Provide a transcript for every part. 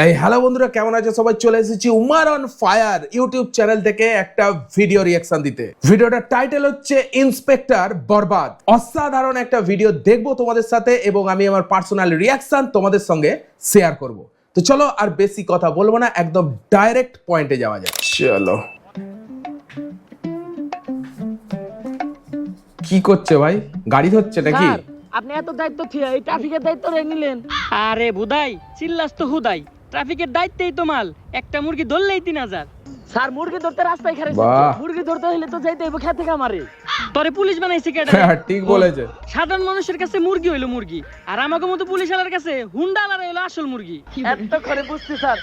এই হ্যালো বন্ধুরা, কেমন আছো সবাই? চলে এসেছি উমার অন ফায়ার ইউটিউব চ্যানেল থেকে একটা ভিডিও রিঅ্যাকশন দিতে। ভিডিওটার টাইটেল হচ্ছে ইন্সপেক্টর বরবাদ। অসাধারণ একটা ভিডিও দেখবো তোমাদের সাথে এবং আমি আমার পার্সোনাল রিঅ্যাকশন তোমাদের সঙ্গে শেয়ার করব। তো চলো আর বেশি কথা বলবো না, একদম ডাইরেক্ট পয়েন্টে যাওয়া যাক। চলো, কি করছে ভাই? গাড়ি ধরছে নাকি? স্যার, আপনি এত দায়িত্ব থিয়া এই ট্রাফিকের দায়িত্ব রে নিলেন। আরে বুদাই, চিল্লাস তো হুদাই। ট্রাফিকের দায়িত্বেই তো মাল। একটা মুরগি ধরলেই 3000। স্যার, মুরগি ধরতে রাস্তায় খারে বাহ। মুরগি ধরতে হলে তো যাইতে হবে খেতে খামারে। তোরে পুলিশ বানাইছে কেডা? হ্যাঁ, ঠিক বলেছে। সাধারণ মানুষের কাছে মুরগি হইলো মুরগি, আর আমাকে মতো পুলিশ আলার কাছে হুন্ডা আলার হইলো আসল মুরগি। এত করে বুঝছি স্যার।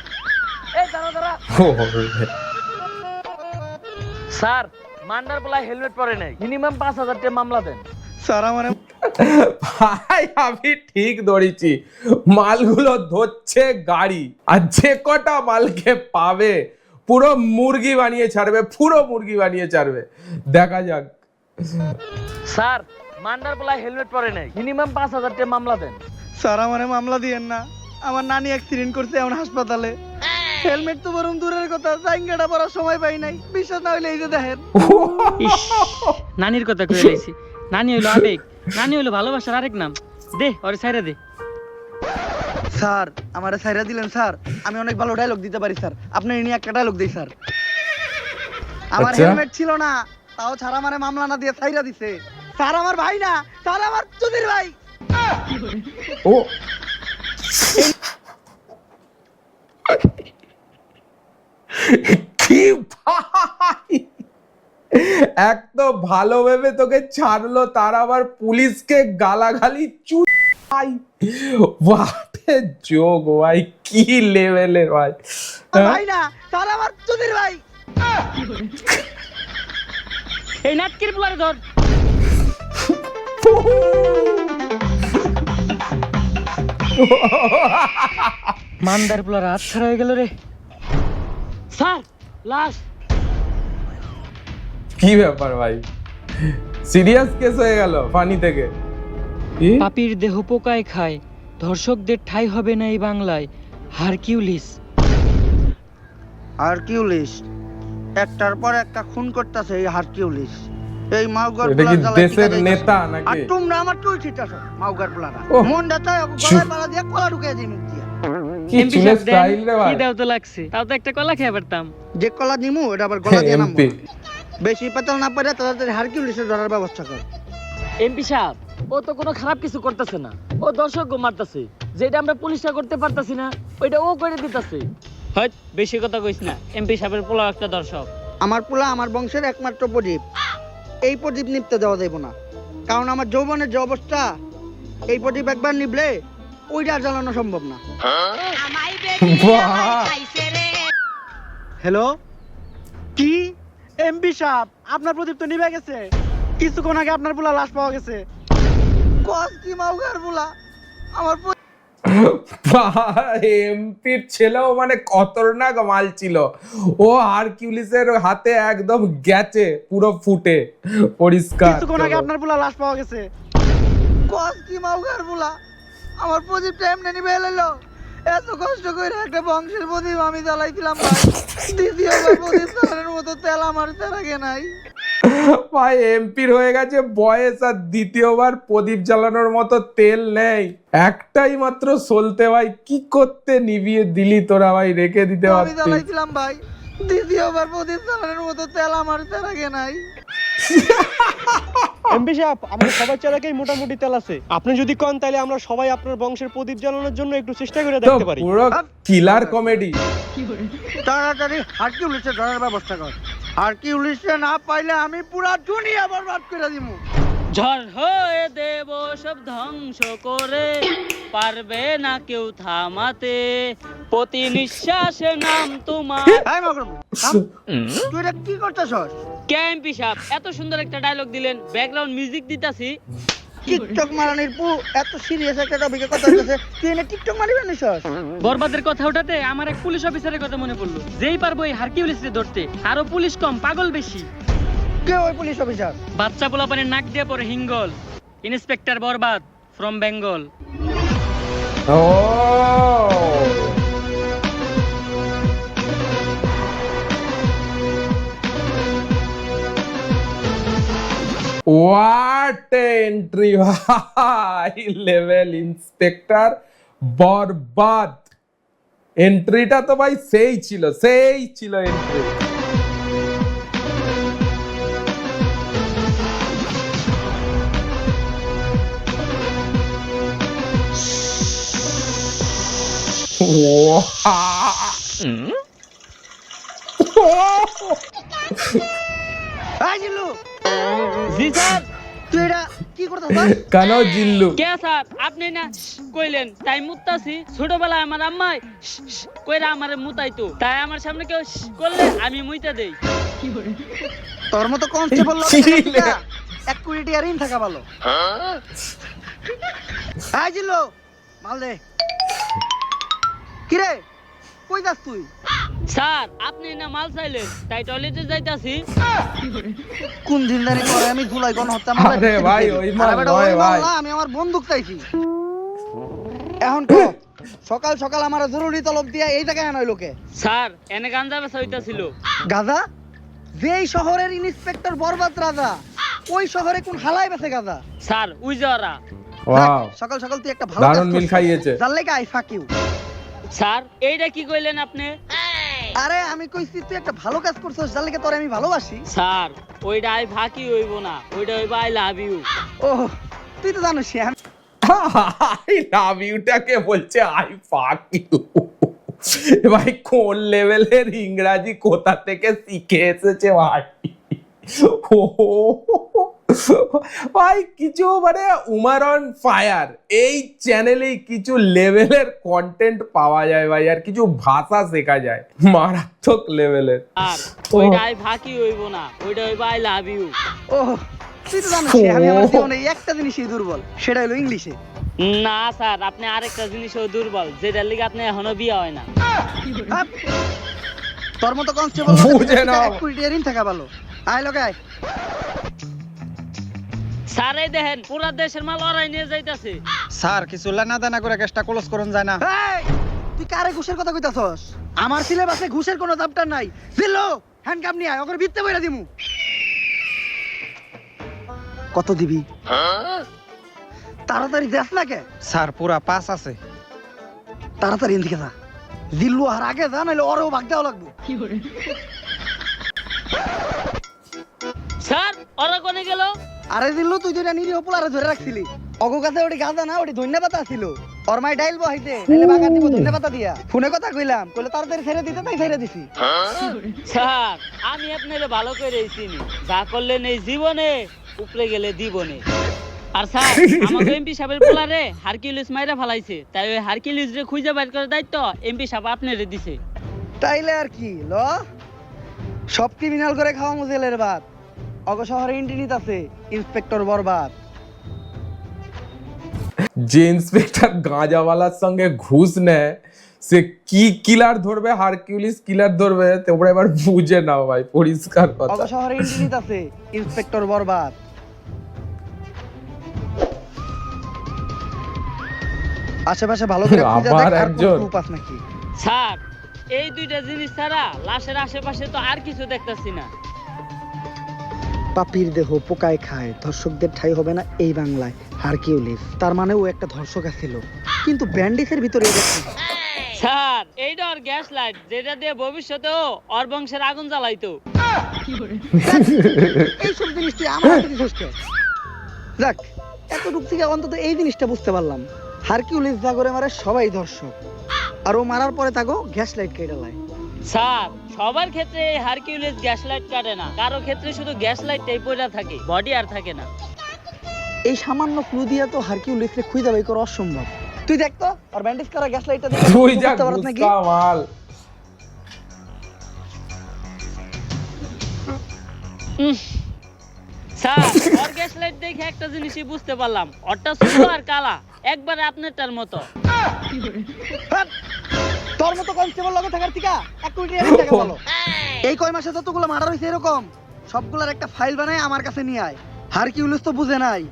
এই দাঁড়া দাঁড়া। স্যার, মান্ডার বলাই হেলমেট পরে নাই, মিনিমাম 5000 টাকা মামলা দেন। স্যার আমার ভাই আমি ঠিক ধরেছি, মালগুলো ধরছে গাড়ি, আর যে কটা মালকে পাবে পুরো মুরগি বানিয়ে ছাড়বে, পুরো মুরগি বানিয়ে ছাড়বে। দেখা যাক। স্যার, মান্ডার বলাই হেলমেট পরে নাই, মিনিমাম 5000 টাকা মামলা দেন। স্যার আমারে মামলা দিয়েন না, আমার নানি অ্যাক্সিডেন্ট করছে এখন হাসপাতালে। হেলমেট তো বরং দূরের কথা, জাইঙ্গাটা পরার সময় পাই নাই। বিশ্বাস না হইলে এই যে দেখেন। ইস, নানির কথা কয়ে লাইছি। নানি হইলো আবেগ, নানি হইলো ভালোবাসার আরেক নাম। দে ওরে ছাইরা দে। স্যার আমারে ছাইরা দিলেন স্যার, আমি অনেক ভালো ডায়লগ দিতে পারি স্যার, আপনি নিয়ে একটা ডায়লগ দেই স্যার। আমার আচ্ছা। হেলমেট ছিল না, তাও ছাড়া আমারে মামলা না দিয়ে ছাইরা দিছে। স্যার আমার ভাই না, স্যার আমার চুদির ভাই। ও কি ভাই, এক তো ভালো ভেবে তোকে ছাড়লো, তার আবার পুলিশকে গালাগালি ভাই। বাপে যোগ ভাই, কি লেভেলের ভাই। আমার ভাই না, স্যার আমার চুদির ভাই। এই নাটকির পোলারে ধর। মান্দার পোলার হাত ছাড়া হয়ে গেল রে। স্যার, লাশ। কি ব্যাপার ভাই, সিরিয়াস কেস হয়ে গেল ফানি থেকে? কি? পাপির দেহ পোকায় খায়, ধর্ষকদের ঠাঁই হবে না এই বাংলায়। হারকিউলিস। হারকিউলিস একটার পর একটা খুন করতেছে এই হারকিউলিস। এই মাউগার এটা কি দেশের নেতা আর নাকি? তোমরা আমার চুল ছিটাছো মাউগার পোলারা। ওহ। মনটা চাই গলায় পালা দিয়ে কলা ঢুকিয়ে দিই মুখ দিয়ে। কি চুলের স্টাইল রে ভাই। কি দাও তো লাগছে, তাও তো একটা কলা খেয়ে পারতাম। যে কলা নিমু এটা আবার গলা দিয়ে নামবো। এমপি বেশি পেতাল না পারে তাড়াতাড়ি হারকিউলিসের ধরার ব্যবস্থা কর। এমপি সাহেব, ও তো কোনো খারাপ কিছু করতেছে না, ও দর্শককে মারতেছে। যেটা আমরা পুলিশরা করতে পারতাছি না, ওইটা ও করে দিতেছে। হয়ত বেশি কথা কইস না, এমপি সাহেবের পোলাও একটা দর্শক। আমার পোলা আমার বংশের একমাত্র প্রদীপ, এই প্রদীপ নিপতে দেওয়া যাইব না। কারণ আমার যৌবনের যে অবস্থা, এই প্রদীপ একবার নিবলে ওইটা আর জ্বালানো সম্ভব না। বাহ। হ্যালো, কি এমপি সাহেব, আপনার প্রদীপ তো নিভে গেছে। কিছুক্ষণ আগে আপনার পোলা লাশ পাওয়া গেছে। কস কি মাউগার পোলা আমার এমপির ছেলেও মানে খতরনাক মাল ছিল। ও হারকিউলিসের হাতে একদম গেছে পুরো ফুটে পরিষ্কার। কিছুক্ষণ আগে আপনার পোলা লাশ পাওয়া গেছে। কস কি মাউগার পোলা আমার প্রদীপটা এমনি নিভে এলো। এত কষ্ট করে একটা বংশের প্রদীপ আমি জ্বালাইছিলাম ভাই, দ্বিতীয়বার প্রদীপ জ্বালানোর মতো তেল আমার তেরাগে নাই ভাই। এমপির হয়ে গেছে বয়স, আর দ্বিতীয়বার প্রদীপ জ্বালানোর মতো তেল নেই। একটাই মাত্র সলতে ভাই, কি করতে নিভিয়ে দিলি তোরা ভাই, রেখে দিতে আমি পারতিস। জ্বালাইছিলাম ভাই, দ্বিতীয়বার প্রদীপ জ্বালানোর মতো তেল আমার তেরাগে নাই। এমপি সাহেব, আমাদের সবার চালাকেই মোটামুটি তেল আছে। আপনি যদি কোন তাহলে আমরা সবাই আপনার বংশের প্রদীপ জ্বালানোর জন্য একটু চেষ্টা করে তো দেখতে পারি। পুরো কিলার কমেডি। তাড়াতাড়ি হারকিউলিসের ধরার ব্যবস্থা কর। হারকিউলিসে না পাইলে আমি পুরা দুনিয়া বরবাদ করে দিমু। ঝড় হয়ে দেব সব ধ্বংস করে, পারবে না কেউ থামাতে। প্রতি নিঃশ্বাসে নাম তোমার। এই মাগর তুই এটা কি করতেছস? কে এমপি সাহেব এত সুন্দর একটা ডায়লগ দিলেন, ব্যাকগ্রাউন্ড মিউজিক দিতাছি। টিকটক মারানির পু এত সিরিয়াস একটা টপিকে কথা হইতাছে, তুই এনে টিকটক মারিবে নিছস? বরবাদের কথা ওঠাতে আমার এক পুলিশ অফিসারের কথা মনে পড়লো। যেই পারবো এই হারকিউলিসকে ধরতে, আরো পুলিশ কম পাগল বেশি। কে ওই পুলিশ অফিসার? বাচ্চা পোলাপানের নাক দিয়ে পরে হিঙ্গল। ইন্সপেক্টর বরবাদ from Bengal. Oh what entry high level inspector বরবাদ। এন্ট্রিটা তো ভাই সেই ছিল এন্ট্রি। এই জিল্লু, জি স্যার। তুই এটা কি করতেছ? কেন জিল্লু? কে স্যার আপনি না কইলেন তাই মুত্তাছি। ছোটবেলায় আমার আম্মাই কইরা আমারে মুতাইতো, তাই আমার সামনে কেউ করলে আমি মুইতা দেই। তোর মতো কনস্টেবল চিলে। 1 কোটি টাকা ঋণ থাকা ভালো। এই জিল্লু, মাল দে। কিরে, কই যাস তুই? স্যার আপনি না মাল চাইলেন তাই টয়লেটে যাইতাছি। কোন দিন জানি করে আমি জুলাই গণহত্যা আরে ভাই, ওই মাল নয় ভাই। আমি আমার বন্দুক চাইছি। এখন কো, সকাল সকাল আমার জরুরি তলব দিয়া এই জায়গায় আনাই লোকে। স্যার এনে গাঞ্জা বেচা হইতাছিল। গাজা? যেই শহরের ইন্সপেক্টর বরবাদ রাজা, ওই শহরে কোন হালাই বেছে গাজা? স্যার উই যাওয়ারা। ওয়াও, সকাল সকাল তুই একটা ভালো দারুণ মিল খাইয়েছে। জানলে কি আই ফাক ইউ। স্যার এইটা কি কইলেন আপনি? আরে আমি কইছি তুই একটা ভালো কাজ করছস, জানলে কি তোরে আমি ভালোবাসি। স্যার ওইটা আই ফাঁকি হইব না, ওইটা হইব আই লাভ ইউ। ও তুই তো জানিস আমি আই লাভ ইউটাকে বলছে আই ফাক ইউ। ভাই কোন লেভেলের ইংরাজি কোথা থেকে শিখে এসেছে ভাই। ভাই কিছু মানে উমার অন ফায়ার এই চ্যানেলে কিছু লেভেলের কন্টেন্ট পাওয়া যায় ভাই, আর কিছু ভাষা শেখা যায় মারাত্মক লেভেলের। আর ওইটা আই ফাঁকি হইব না, ওইটা হইব আই লাভ ইউ। ও তুই তো জানিস আমি আমার জীবনে একটা জিনিসই দুর্বল, সেটা হলো ইংলিশে। না স্যার আপনি আরেকটা জিনিসও দুর্বল, যেটার লিগে আপনি এখনো বিয়া হয় না। আপ! তোর মতো কনস্টেবল বুঝে নাও। 1 কোটি টাকা ঋণ থাকা ভালো। আয় লোকে আয়। স্যার এই দেখেন পুরা দেশের মাল ওরাই নিয়ে যাইতাছে। স্যার কিছু লেনা দেনা করে কেসটা ক্লোজ করুন যায় না? এই, তুই কারে ঘুষের কথা কইতাছস? আমার সিলেবাসে ঘুষের কোনো চাপটার নাই। দিল্লো হ্যান্ডকাপ নিয়ে আয়, ওকে ভিত্তে বইরা দিমু। কত দিবি? তাড়াতাড়ি দেখ না কে? স্যার পুরা 5 আছে। তাড়াতাড়ি এদিকে যা। দিল্লু আর আগে যা, নাহলে ওরেও ভাগ দেওয়া লাগবে। স্যার ওরা কোনে গেল? আরে দিল্লু তুই যেটা নিরীহ পোলারে ধরে রাখছিলি, অগো কাছে ওটি গাঁজা না, ওটি ধন্যা পাতা ছিল। ওর মাই ডাইল বহাইতে, নাইলে বাগা দিব ধন্যা পাতা দিয়া। ফোনে কথা কইলাম, কইলে তাড়াতাড়ি ছেড়ে দিতে, তাই ছেড়ে দিছি। স্যার আমি আপনারে ভালো করে চিনি, যা করলেন এই জীবনে উপরে গেলে দিবনে। আর স্যার আমাকে এমপি সাহেবের পোলারে হারকিউলিস মাইরা ফালাইছে, তাই ওই হারকিউলিস রে খুঁজে বাইর করার দায়িত্ব এমপি সাহেব আপনারে দিছে। তাইলে আর কি ল, সব ক্রিমিনাল করে খাওয়া মুজেলের বাদ। অগো শহরে ইন্টিনিত আছে ইন্সপেক্টর বরবাদ। যে ইন্সপেক্টর গাঁজাওয়ালার সঙ্গে ঘুষ নেয় সে কি কিলার ধরবে, হারকিউলিস কিলার ধরবে, তোমরা এবার বুঝে নাও ভাই, পরিষ্কার কথা। অগো শহরে ইন্টিনিত আছে ইন্সপেক্টর বরবাদ। আশেপাশে ভালো করে খুঁজে আবার দেখ আর একজন। কোনো পাস নাকি। স্যার এই দুইটা জিনিস ছাড়া লাশের আশেপাশে তো আর কিছু দেখতাছি না। পাপির দেহ পোকায় খায়, ধর্ষকদের ঠাঁই হবে না এই বাংলায়। হারকিউলিস তার মানে ও একটা ধর্ষক ছিল, কিন্তু ব্যান্ডিসের ভিতরে এটা কি? স্যার এইটা ওর গ্যাস লাইট, যেটা দিয়ে ভবিষ্যতেও ওর বংশের আগুন জ্বালাইতো। এইসব জিনিস তুই আমার হাতে দিছিস কে? যাক, এতটুক থেকে অন্তত এই জিনিসটা বুঝতে পারলাম, হারকিউলিস যা করে মারে সবাই ধর্ষক, আর ও মারার পরে তাকে গ্যাস লাইট কেটে লাই। স্যার সবার ক্ষেত্রে এই হারকিউলিস গ্যাস লাইট কাটে না, কারো ক্ষেত্রে শুধু গ্যাস লাইটটাই পড়ে থাকে, বডি আর থাকে না। এই সামান্য ক্লু দিয়া তো হারকিউলিস রে খুঁজে বাই করা অসম্ভব। তুই দেখ তো আর ব্যান্ডেজ করা গ্যাস লাইটটা দেখে তুই যা বুঝতে পারছ নাকি? গুস্কা মাল। স্যার ওর গ্যাস লাইট দেখে একটা জিনিসই বুঝতে পারলাম, ওরটা ছোট আর কালা, একবারে আপনারটার মতো। হ্যাঁ, তোর মতো কনস্টেবল লগে থাকার থেকে 1 কোটি টাকা ভালো। এই কয় মাসে যতগুলো মার্ডার হইছে এরকম সবগুলোর একটা ফাইল বানায় আমার কাছে নিয়ে আয়। হারকিউলিস তো বুঝে নাই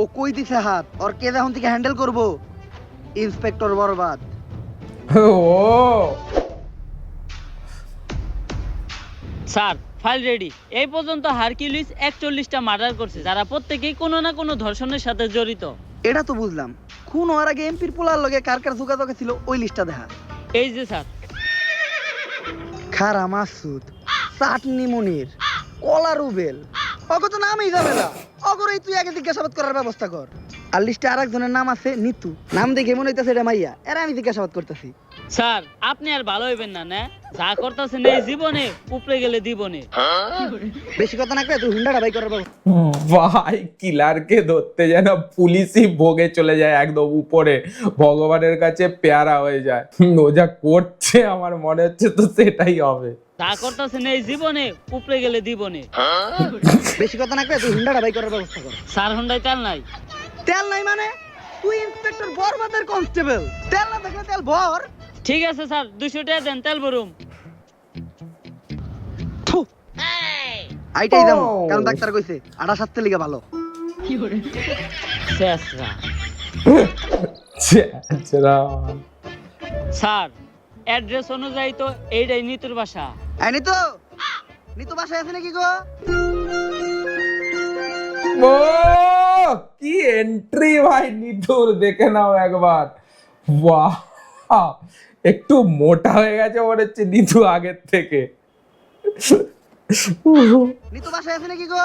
ও কই দিছে হাত, ওর কে এখন থেকে হ্যান্ডেল করব? ইন্সপেক্টর বরবাদ। ও স্যার ফাইল রেডি। এই পর্যন্ত হারকিউলিস 41টা মার্ডার করছে, যারা প্রত্যেকেই কোনো না কোনো ধর্ষণের সাথে জড়িত। এটা তো বুঝলাম, খুন হওয়ার আগে এমপির পোলার লগে কার কার যোগাযোগ ছিল ওই লিস্টটা দেখা। এই যে স্যার, খারা মাসুদ, চাটনি মনির, কলা রুবেল, অগো তো নামই যাবে না। অগরেই তুই আগে জিজ্ঞাসাবাদ করার ব্যবস্থা কর। আর লিস্টে আরেকজনের নাম আছে নিতু, নাম দেখে মনে হইতেছে এটা মাইয়া, এরা আমি জিজ্ঞাসাবাদ করতেছি। স্যার আপনি আর ভালো হইবেন না, না যা করতেছেন এই জীবনে উপরে গেলে দিবনে। বেশি কথা না কয়ে তুই হুন্ডাটা বাই করার ব্যবস্থা। ভাই কিলারকে ধরতে যেন পুলিশই ভোগে চলে যায় একদম উপরে, ভগবানের কাছে পেয়ারা হয়ে যায়। ও যা করছে আমার মনে হচ্ছে তো সেটাই হবে। যা করতেছেন এই জীবনে উপরে গেলে দিবনে। বেশি কথা না কয়ে তুই হুন্ডাটা বাই করার ব্যবস্থা কর। স্যার হন্ডাই তেল নাই। তেল নাই মানে? তুই ইন্সপেক্টর বরবাদের কনস্টেবল, তেল না থাকলে তেল ভর। ঠিক আছে স্যার, 200 টাকা দেন, তেল ভরুম। আইটাই দাম, কারণ ডাক্তার কইছে আটা সাততে লিগা ভালো। শেষরা। স্যার অ্যাড্রেস অনুযায়ী তো এইটাই নিতুর বাসা। এই নিতু, নিতু বাসায় আছে নাকি গো? ও কি এন্ট্রি ভাই নিতুর, দেখে নাও একবার। বাহ, একটু মোটা হয়ে গেছে মনে হচ্ছে নিতু আগের থেকে। নিতু বাসায় আছে নাকি গো?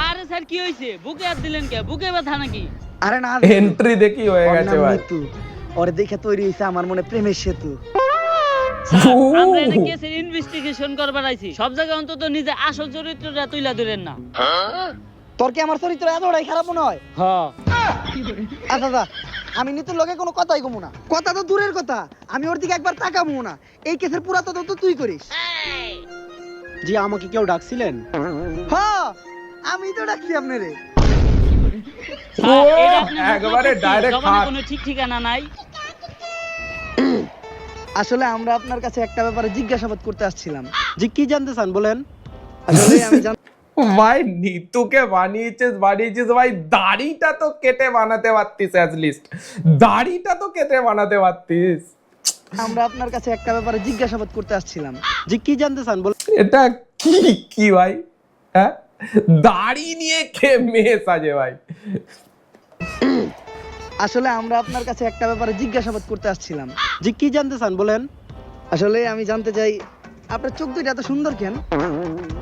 আরে স্যার কি হইছে, বুকে হাত দিলেন কে? বুকে ব্যথা নাকি? আরে না, এন্ট্রি দেখি হয়ে গেছে ভাই। নিতু, ওরে দেখে তৈরি হইছে আমার মনে প্রেমের সেতু। স্যার, আমরা এটা কেসের ইনভেস্টিগেশন করবার আইছি, সব জায়গায় অন্তত নিজে আসল চরিত্রটা তুইলা ধরেন না। তোর কি আমার চরিত্র এতটাই খারাপ মনে হয়? হ্যাঁ। আচ্ছা আচ্ছা, আমি নিতুর লগে কোনো কথাই কমু না। কথা তো দূরের কথা, আমি ওর দিকে একবার তাকাবো না। এই কেসের পুরা তদন্ত তুই করিস। জি, আমাকে কেউ ডাকছিলেন? হ্যাঁ, আমি তো ডাকছি আপনারে। স্যার, ও, এটা আপনি একবারে বুঝতে পারছি, direct জবানে হাত। কোনো ঠিক ঠিকানা নাই। আসলে আমরা আপনার কাছে একটা ব্যাপারে জিজ্ঞাসাবাদ করতে আসছিলাম। জি, কি জানতে চান বলেন? আসলে আমি ভাই নিতুকে বানিয়েছিস ভাই, দাড়িটা তো কেটে বানাতে পারতিস, অ্যাটলিস্ট দাড়িটা তো কেটে বানাতে পারতিস। আমরা আপনার কাছে একটা ব্যাপারে জিজ্ঞাসাবাদ করতে আসছিলাম। জি, কি জানতে চান বলেন? এটা কি কি ভাই, হ্যাঁ দাড়ি নিয়ে কে মেয়ে সাজে ভাই। আসলে আমরা আপনার কাছে একটা ব্যাপারে জিজ্ঞাসাবাদ করতে আসছিলাম। জি, কি জানতে চান বলেন? আসলে আমি জানতে চাই আপনার চোখ দুইটা এত সুন্দর কেন?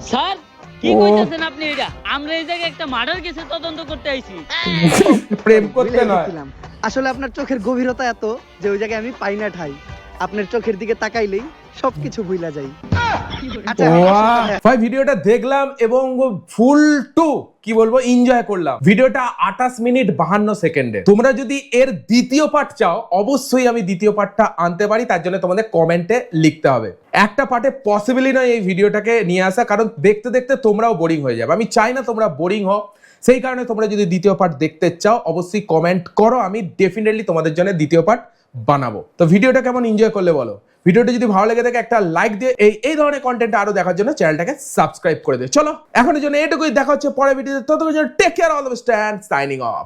স্যার কি ও। কইতাছেন আপনি এটা? আমরা এই জায়গায় একটা মার্ডার কেসে তদন্ত করতে আইছি। প্রেম করতে ভুলে নয়। গেছিলাম। আসলে আপনার চোখের গভীরতা এত যে ওই জায়গায় আমি পাই না ঠাই। আপনার চোখের দিকে তাকাইলেই সবকিছু ভুলা যাই। আচ্ছা, ওয়াহ, ভাই ভিডিওটা দেখলাম এবং ফুল টু কি বলবো এনজয় করলাম। ভিডিওটা 28 মিনিট 52 সেকেন্ডে। তোমরা যদি এর দ্বিতীয় পার্ট চাও, অবশ্যই আমি দ্বিতীয় পার্টটা আনতে পারি, তার জন্য তোমাদের কমেন্টে লিখতে হবে। একটা পার্টে পসিবলই নয় এই ভিডিওটাকে নিয়ে আসা, কারণ দেখতে দেখতে তোমরাও বোরিং হয়ে যাবে। আমি চাই না তোমরা বোরিং হও, সেই কারণে তোমরা যদি দ্বিতীয় পার্ট দেখতে চাও অবশ্যই কমেন্ট করো, আমি ডেফিনেটলি তোমাদের জন্য দ্বিতীয় পার্ট বানাবো। তো ভিডিওটা কেমন এনজয় করলে বলো। ভিডিওটা যদি ভালো লেগে থাকে একটা লাইক দিয়ে এই ধরনের কন্টেন্ট আরো দেখার জন্য চ্যানেলটাকে সাবস্ক্রাইব করে দিও। চলো এখনের জন্য এটুকুই, দেখা হচ্ছে পরের ভিডিওতে। ততক্ষণ take care, all the best and signing of.